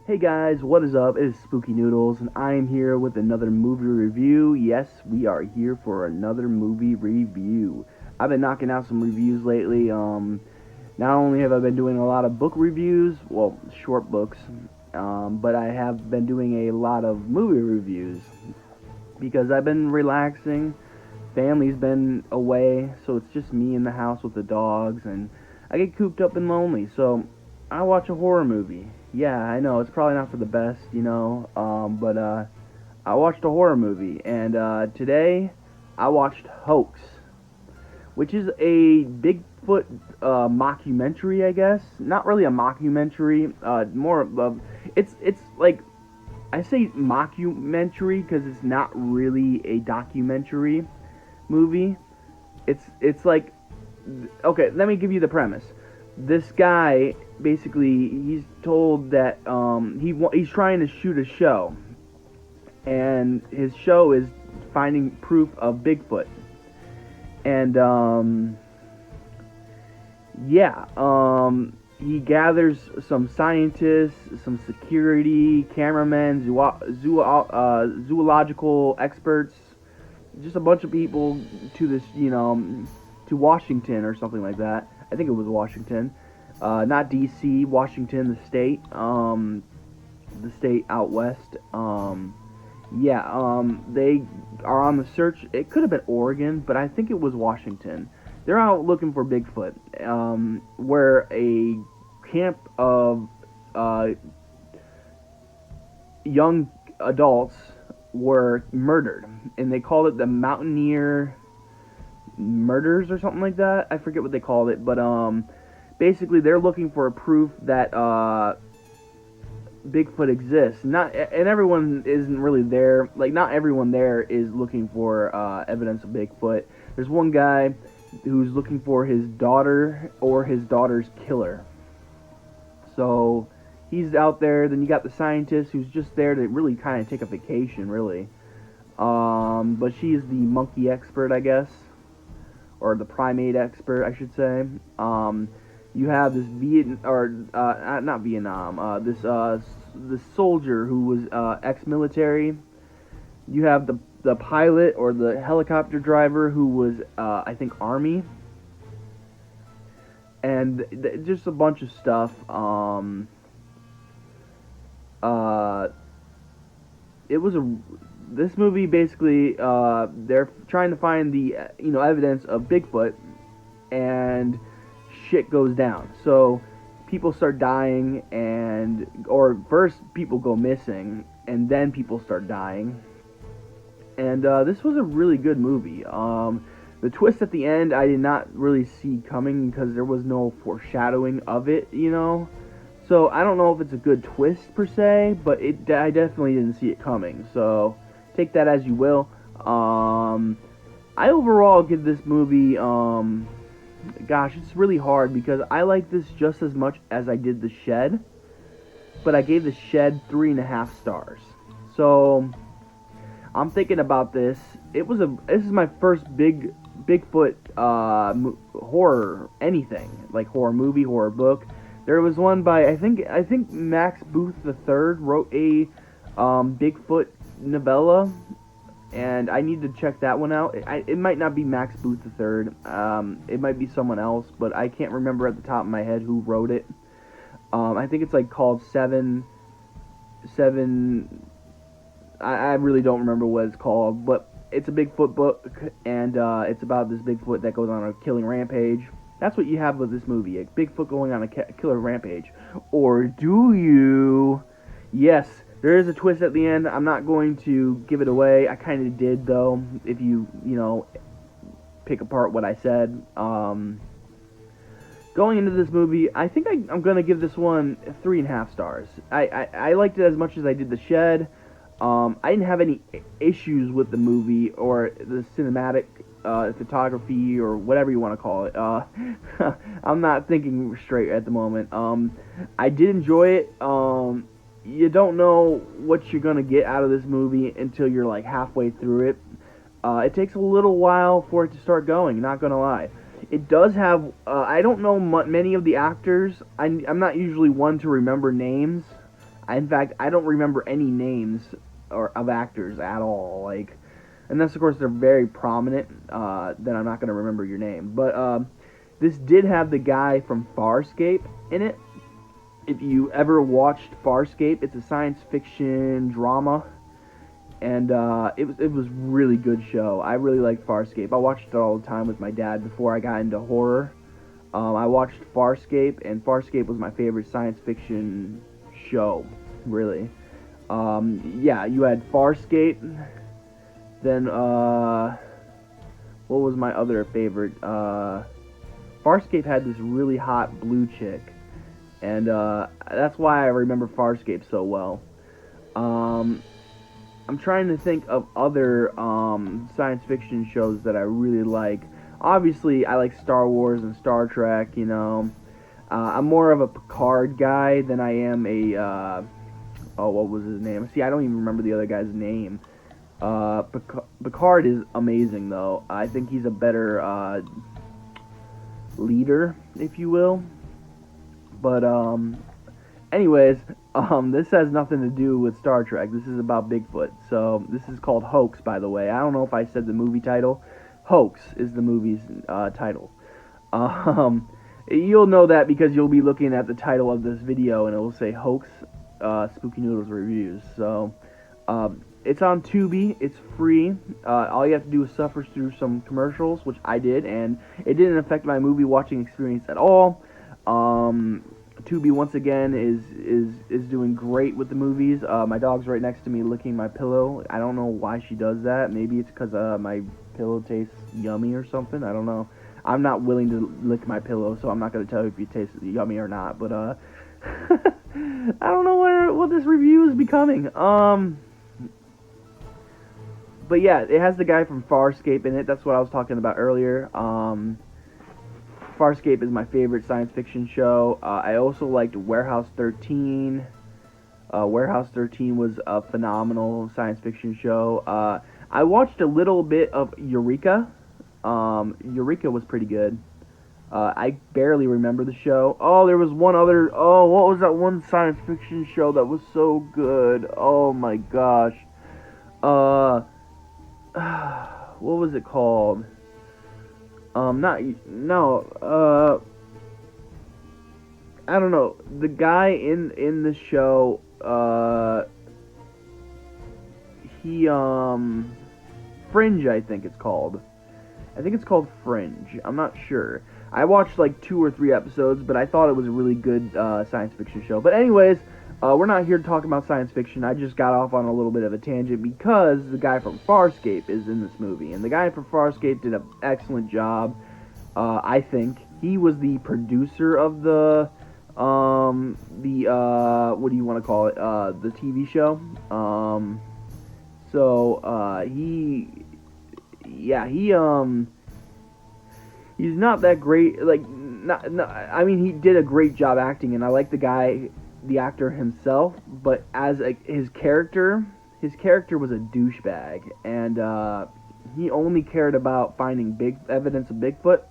Hey guys, what is up? It is Spooky Noodles, and I am here with another movie review. Yes, we are here for another movie review. I've been knocking out some reviews lately. Not only have I been doing a lot of book reviews, well, short books, but I have been doing a lot of movie reviews because I've been relaxing. Family's been away, so it's just me in the house with the dogs, and I get cooped up and lonely. So I watch a horror movie. Yeah, I know it's probably not for the best, but I watched a horror movie, and today I watched Hoax, which is a Bigfoot mockumentary, I guess. Not really a mockumentary, more of it's like I say mockumentary because it's not really a documentary movie. It's like, okay, let me give you the premise. This guy basically he's told that he's trying to shoot a show, and his show is finding proof of Bigfoot. And yeah, he gathers some scientists, some security, cameramen, zoological experts, just a bunch of people to this, to Washington or something like that. I think it was Washington, not D.C., Washington, the state out west. Yeah, they are on the search. It could have been Oregon, but I think it was Washington. They're out looking for Bigfoot, where a camp of young adults were murdered, and they called it the Mountaineer Murders or something like that. I forget what they called it, but basically they're looking for a proof that Bigfoot exists. Not and everyone isn't really there. Like not everyone there is looking for evidence of Bigfoot. There's one guy who's looking for his daughter or his daughter's killer. So he's out there. Then you got the scientist who's just there to really kind of take a vacation, really. But she's the monkey expert, I guess, or the primate expert, I should say. You have this not Vietnam, this soldier who was ex-military. You have the pilot or the helicopter driver who was I think Army, and just a bunch of stuff. It was a This movie basically they're trying to find the evidence of Bigfoot, and shit goes down. So people start dying, or first people go missing, and then people start dying. And this was a really good movie. The twist at the end I did not really see coming because there was no foreshadowing of it, So I don't know if it's a good twist per se, but I definitely didn't see it coming. So take that as you will. I overall give this movie, gosh, it's really hard because I like this just as much as I did The Shed, but I gave The Shed 3.5 stars. So I'm thinking about this. This is my first Bigfoot horror anything, like horror movie, horror book. There was one by I think Max Booth III wrote a Bigfoot novella, and I need to check that one out. It might not be Max Booth III. It might be someone else, but I can't remember at the top of my head who wrote it. I think it's like called Seven. I really don't remember what it's called, but it's a Bigfoot book, and it's about this Bigfoot that goes on a killing rampage. That's what you have with this movie, a Bigfoot going on a killer rampage. Or do you? Yes, there is a twist at the end. I'm not going to give it away. I kind of did, though, if you pick apart what I said. Going into this movie, I think I'm going to give this one 3.5 stars. I liked it as much as I did The Shed. I didn't have any issues with the movie or the cinematic photography or whatever you want to call it. I'm not thinking straight at the moment. I did enjoy it. You don't know what you're going to get out of this movie until you're like halfway through it. It takes a little while for it to start going, not going to lie. It does have, I don't know many of the actors. I'm not usually one to remember names. In fact, I don't remember any names or of actors at all. Like, unless of course they're very prominent, then I'm not gonna remember your name. But this did have the guy from Farscape in it. If you ever watched Farscape, it's a science fiction drama, and it was really good show. I really liked Farscape. I watched it all the time with my dad before I got into horror. I watched Farscape, and Farscape was my favorite science fiction show, really. Yeah, you had Farscape, then, what was my other favorite? Farscape had this really hot blue chick, and that's why I remember Farscape so well. I'm trying to think of other science fiction shows that I really like. Obviously, I like Star Wars and Star Trek, you know. I'm more of a Picard guy than I am a, oh, what was his name? See, I don't even remember the other guy's name. Picard is amazing, though. I think he's a better leader, if you will. But, anyways, this has nothing to do with Star Trek. This is about Bigfoot. So, this is called Hoax, by the way. I don't know if I said the movie title. Hoax is the movie's title. You'll know that because you'll be looking at the title of this video and it will say Hoax Spooky Noodles Reviews. So, it's on Tubi. It's free. All you have to do is suffer through some commercials, which I did, and it didn't affect my movie watching experience at all. Tubi once again is doing great with the movies. My dog's right next to me licking my pillow. I don't know why she does that. Maybe it's because my pillow tastes yummy or something. I don't know. I'm not willing to lick my pillow, so I'm not going to tell you if it tastes yummy or not. But I don't know what this review is becoming. But yeah, it has the guy from Farscape in it. That's what I was talking about earlier. Farscape is my favorite science fiction show. I also liked Warehouse 13. Warehouse 13 was a phenomenal science fiction show. I watched a little bit of Eureka. Eureka was pretty good. I barely remember the show. Oh, there was one other... Oh, what was that one science fiction show that was so good? Oh my gosh. What was it called? I don't know. The guy in the show, he, Fringe, I think it's called. I think it's called Fringe. I'm not sure. I watched like 2 or 3 episodes, but I thought it was a really good science fiction show. But anyways, we're not here to talk about science fiction. I just got off on a little bit of a tangent because the guy from Farscape is in this movie. And the guy from Farscape did an excellent job, I think. He was the producer of the what do you want to call it? The TV show. He's not that great. Like, I mean, he did a great job acting, and I like the actor himself. But as his character was a douchebag, and he only cared about finding big evidence of Bigfoot.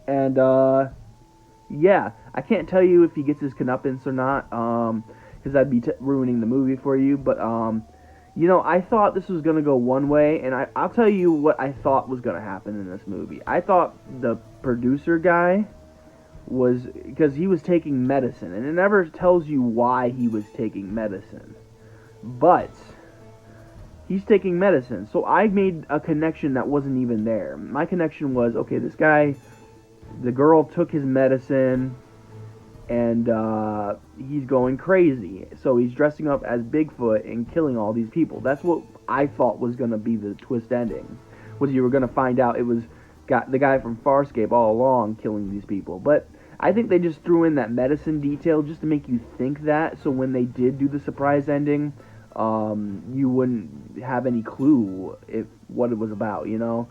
And yeah, I can't tell you if he gets his comeuppance or not, because that'd be ruining the movie for you. But you know, I thought this was going to go one way, and I'll tell you what I thought was going to happen in this movie. I thought the producer guy was, because he was taking medicine, and it never tells you why he was taking medicine. But he's taking medicine, so I made a connection that wasn't even there. My connection was, okay, this guy, the girl took his medicine, and he's going crazy. So he's dressing up as Bigfoot and killing all these people. That's what I thought was going to be the twist ending. Was you were going to find out it was the guy from Farscape all along killing these people. But I think they just threw in that medicine detail just to make you think that. So when they did do the surprise ending, you wouldn't have any clue what it was about, you know?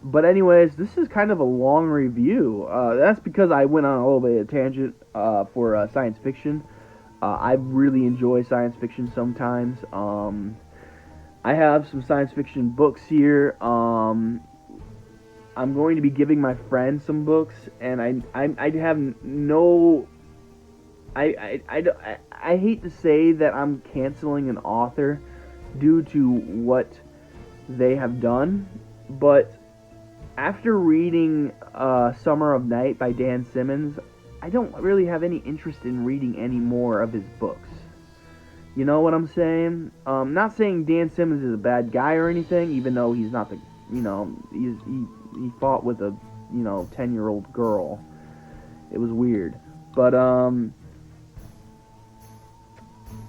But anyways, this is kind of a long review. That's because I went on a little bit of a tangent for science fiction. I really enjoy science fiction sometimes. I have some science fiction books here. I'm going to be giving my friend some books, and I have no I hate to say that I'm canceling an author due to what they have done, but after reading Summer of Night by Dan Simmons, I don't really have any interest in reading any more of his books. You know what I'm saying? Not saying Dan Simmons is a bad guy or anything, even though he's not the, he fought with a, 10-year-old girl. It was weird. But,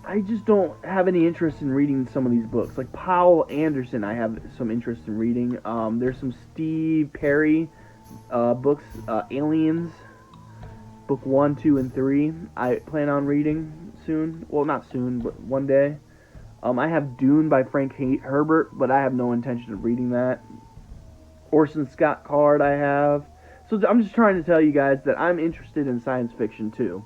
I just don't have any interest in reading some of these books. Like Powell Anderson, I have some interest in reading. There's some Steve Perry books, Aliens, book 1, 2, and 3. I plan on reading soon. Well, not soon, but one day. I have Dune by Frank Herbert, but I have no intention of reading that. Orson Scott Card I have. So I'm just trying to tell you guys that I'm interested in science fiction too.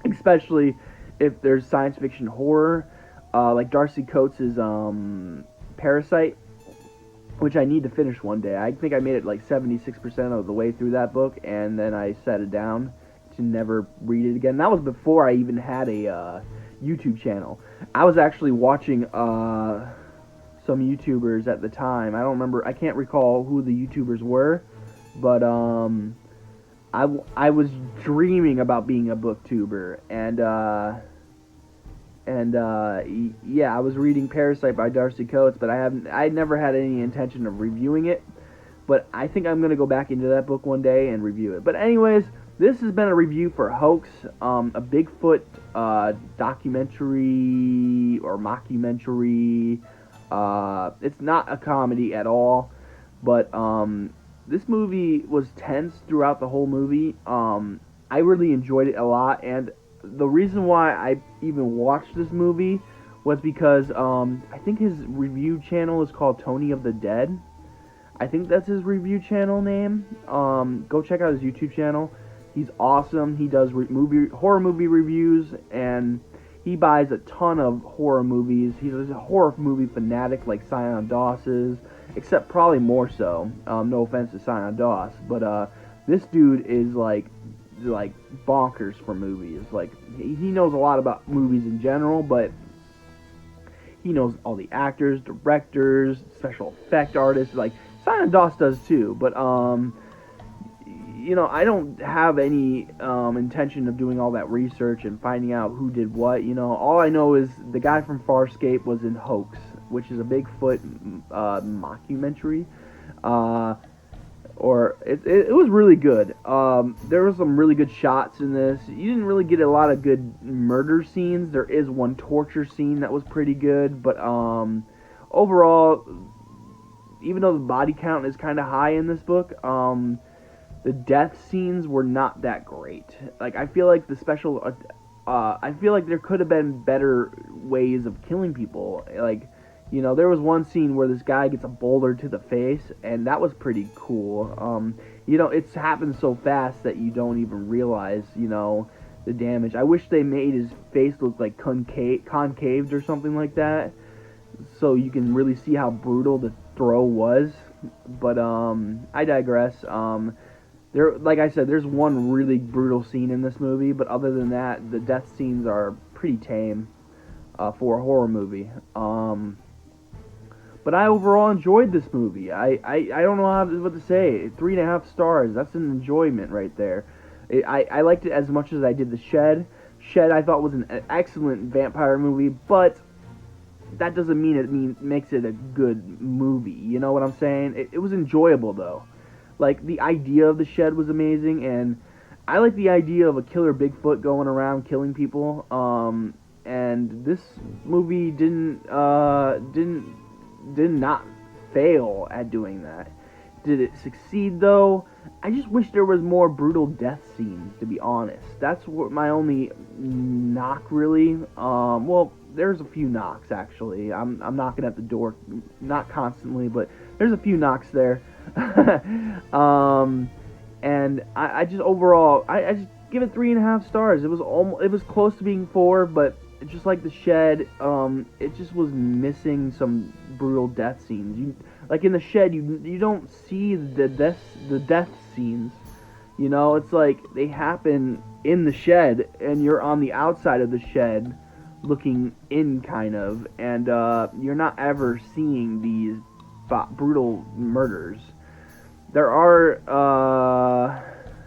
Especially if there's science fiction horror, like Darcy Coates' Parasite, which I need to finish one day. I think I made it like 76% of the way through that book, and then I set it down to never read it again. That was before I even had a YouTube channel. I was actually watching some YouTubers at the time. I can't recall who the YouTubers were, but I was dreaming about being a booktuber, and yeah, I was reading Parasite by Darcy Coates, but I never had any intention of reviewing it, but I think I'm gonna go back into that book one day and review it. But anyways, this has been a review for Hoax, a Bigfoot documentary or mockumentary. It's not a comedy at all, but this movie was tense throughout the whole movie. I really enjoyed it a lot, and the reason why I even watched this movie was because I think his review channel is called Tony of the Dead. I think that's his review channel name. Go check out his YouTube channel. He's awesome. He does horror movie reviews, and he buys a ton of horror movies. He's a horror movie fanatic like Sion Doss is, except probably more so. No offense to Sion Doss, but this dude is like bonkers for movies. Like he knows a lot about movies in general, but he knows all the actors, directors, special effect artists. Like Sion Doss does too, but I don't have any intention of doing all that research and finding out who did what. All I know is the guy from Farscape was in Hoax, which is a Bigfoot mockumentary. It was really good. There were some really good shots in this. You didn't really get a lot of good murder scenes. There is one torture scene that was pretty good, but overall, even though the body count is kind of high in this book, the death scenes were not that great. Like I feel like I feel like there could have been better ways of killing people. Like, there was one scene where this guy gets a boulder to the face, and that was pretty cool. It's happened so fast that you don't even realize, the damage. I wish they made his face look like concaved or something like that, so you can really see how brutal the throw was. But I digress. Like I said, there's one really brutal scene in this movie, but other than that, the death scenes are pretty tame for a horror movie. But I overall enjoyed this movie. I don't know what to say. 3.5 stars. That's an enjoyment right there. I liked it as much as I did The Shed. Shed I thought was an excellent vampire movie, but that doesn't mean it makes it a good movie. You know what I'm saying? It was enjoyable though. Like the idea of The Shed was amazing, and I like the idea of a killer Bigfoot going around killing people. And this movie did not fail at doing that. Did it succeed though? I just wish there was more brutal death scenes, to be honest. That's what my only knock really. Well, there's a few knocks actually. I'm knocking at the door, not constantly, but there's a few knocks there. And I just overall, I just give it 3.5 stars. It was close to being 4, but just like The Shed, it just was missing some brutal death scenes. Like in The Shed, you don't see the death scenes. You know, it's like they happen in the shed, and you're on the outside of the shed, looking in, kind of, and you're not ever seeing these brutal murders. There are,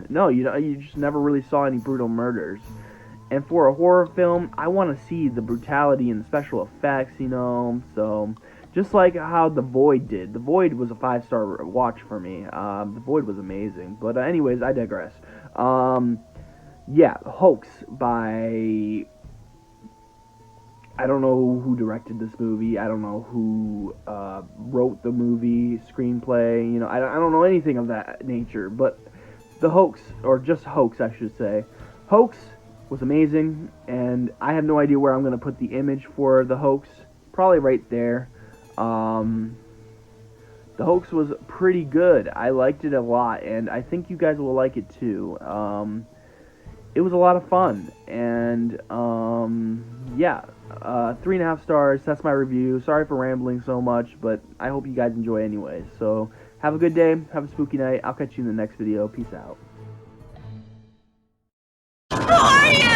no, you just never really saw any brutal murders. And for a horror film, I want to see the brutality and the special effects, you know. So, just like how The Void did. The Void was a 5-star watch for me. The Void was amazing. But anyways, I digress. Yeah, Hoax by... I don't know who directed this movie. I don't know who wrote the movie, screenplay. You know, I don't know anything of that nature. But the Hoax, or just Hoax, I should say. Hoax was amazing, and I have no idea where I'm going to put the image for the Hoax. Probably right there. The Hoax was pretty good. I liked it a lot, and I think you guys will like it too. It was a lot of fun, and yeah, 3.5 stars. That's my review. Sorry for rambling so much, but I hope you guys enjoy anyway. So have a good day. Have a spooky night. I'll catch you in the next video. Peace out. Who are you?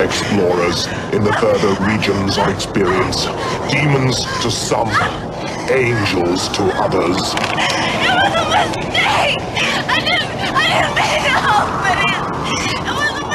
Explorers in the further regions of experience. Demons to some, angels to others. It was a mistake! I didn't mean to help it! It was a